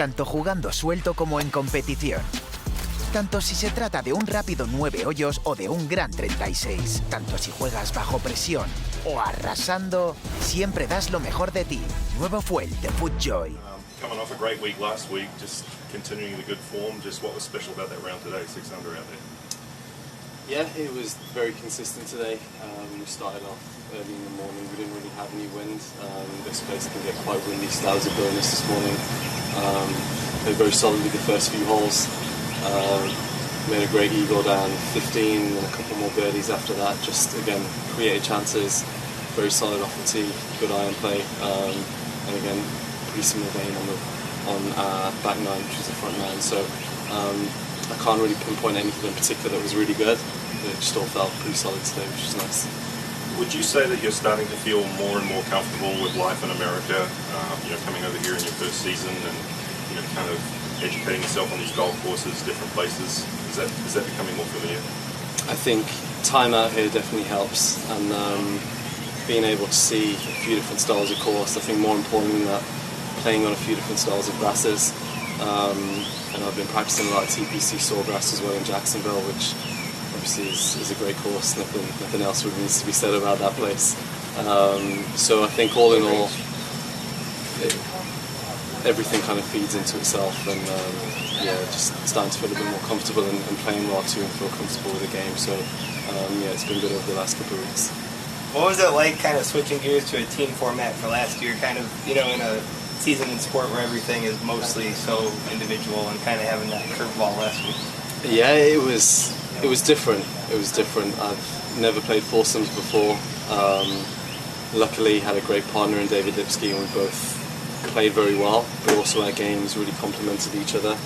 tanto jugando suelto como en competición. Tanto si se trata de un rápido 9 hoyos o de un gran 36. Tanto si juegas bajo presión o arrasando, siempre das lo mejor de ti. Nuevo Fuel de FootJoy. Coming off a great week last week, just continuing the good form. Just what was special about that round today, 6 under out there? Yeah, it was very consistent today. We started off early in the morning. We didn't really have any wind. This place can get quite windy, so that was a bonus this morning. Played very solidly the first few holes. Made a great eagle down 15 and a couple more birdies after that. Just again created chances. Very solid off the tee, good iron play, and again pretty similar vein on back nine, which is the front nine. So I can't really pinpoint anything in particular that was really good. It just all felt pretty solid today, which is nice. Would you say that you're starting to feel more and more comfortable with life in America? Coming over here in your first season and kind of educating yourself on these golf courses, different places. Is that becoming more familiar? I think time out here definitely helps, and being able to see a few different styles of course. I think more important than that, playing on a few different styles of grasses. And I've been practicing a lot of TPC sawgrass as well in Jacksonville, which obviously is a great course. Nothing else really needs to be said about that place. So I think all in all, everything kind of feeds into itself, and just starting to feel a bit more comfortable and playing well too, and feel comfortable with the game. So it's been good over the last couple of weeks. What was it like kind of switching gears to a team format for last year, kind of, in a season in sport where everything is mostly so individual, and kind of having that curveball last week? Yeah, it was different. It was different. I've never played foursomes before. Luckily had a great partner in David Lipsky, and we both played very well, but also our games really complemented each other,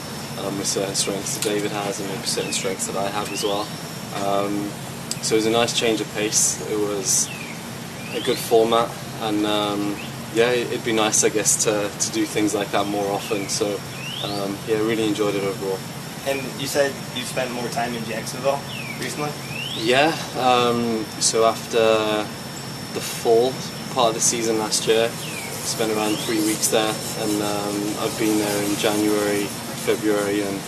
with certain strengths that David has and maybe certain strengths that I have as well. So it was a nice change of pace. It was a good format, and it'd be nice, I guess, to do things like that more often. So really enjoyed it overall. And you said you spent more time in Jacksonville recently? Yeah, so after the fall part of the season last year, spent around 3 weeks there, and I've been there in January, February, and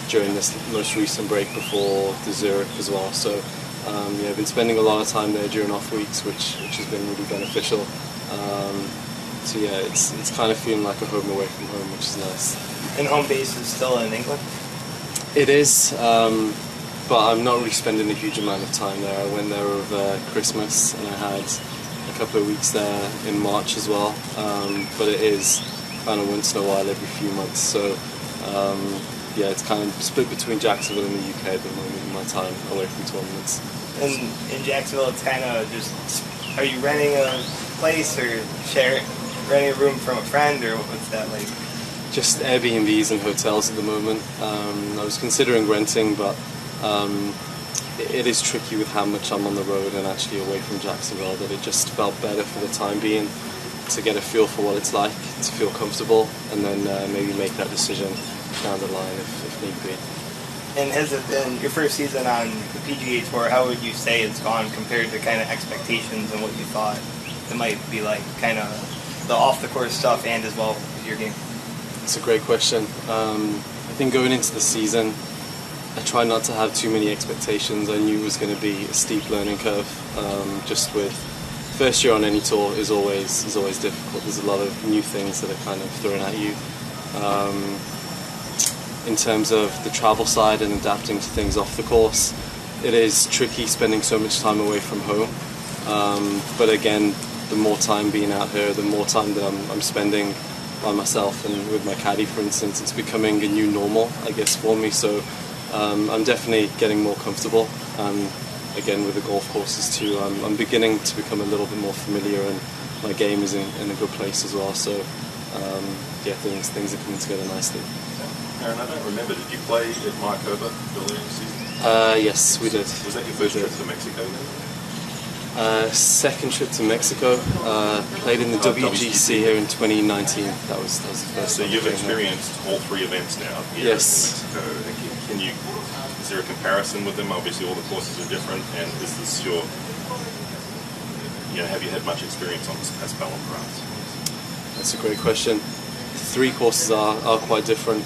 during this most recent break before the Zurich as well. So I've been spending a lot of time there during off weeks, which has been really beneficial. It's kind of feeling like a home away from home, which is nice. And home base is still in England? It is, but I'm not really spending a huge amount of time there. I went there over Christmas, and I had a couple of weeks there in March as well. But it is kind of once in a while, every few months. So it's kind of split between Jacksonville and the UK at the moment, my time away from tournaments. And in Jacksonville, it's kind of just, are you renting a place or renting a room from a friend, or what's that like? Just Airbnbs and hotels at the moment. I was considering renting, but it is tricky with how much I'm on the road and actually away from Jacksonville, that it just felt better for the time being to get a feel for what it's like, to feel comfortable, and then maybe make that decision down the line if need be. And has it been your first season on the PGA Tour? How would you say it's gone compared to kind of expectations and what you thought it might be like, kind of the off-the-course stuff and as well with your game? It's a great question. I think going into the season, I tried not to have too many expectations. I knew it was going to be a steep learning curve. Just with first year on any tour is always difficult. There's a lot of new things that are kind of thrown at you. In terms of the travel side and adapting to things off the course, it is tricky spending so much time away from home. But again, the more time being out here, the more time that I'm spending by myself and with my caddy, for instance, it's becoming a new normal, I guess, for me. So I'm definitely getting more comfortable. Again, with the golf courses too, I'm beginning to become a little bit more familiar, and my game is in a good place as well. So things are coming together nicely. Aaron, I don't remember, did you play at Markova earlier in the season? Yes, we did. Was that your first trip to Mexico then? Second trip to Mexico. Played in the WGC here in 2019. That was the first. So you've experienced all three events now here yes. in Mexico. Is there a comparison with them? Obviously all the courses are different, and is this have you had much experience on this Paspal and France? That's a great question. three courses are quite different.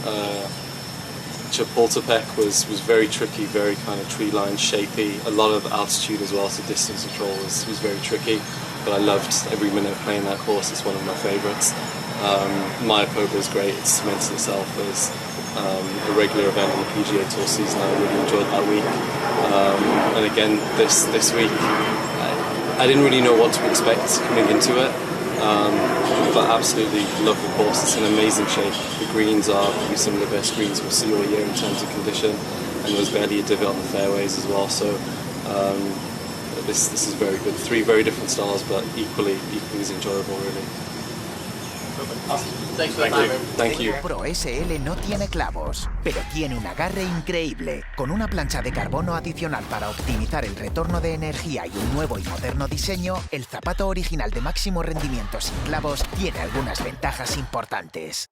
Chapultepec was very tricky, very kind of tree line shapy, a lot of altitude as well, so distance control was very tricky, but I loved every minute of playing that course. It's one of my favourites. Mayakoba is great, it cements itself as a regular event on the PGA Tour season. I really enjoyed that week, and again this week I didn't really know what to expect coming into it, but absolutely love the course. It's in amazing shape. The greens are probably some of the best greens we'll see all year in terms of condition, and there's barely a divot on the fairways as well, so this is very good. Three very different styles, but equally as enjoyable, really. Awesome. Thanks for the time. Thank you. Pro SL no tiene clavos, pero tiene un agarre increíble. Con una plancha de carbono adicional para optimizar el retorno de energía y un nuevo y moderno diseño, el zapato original de máximo rendimiento sin clavos tiene algunas ventajas importantes.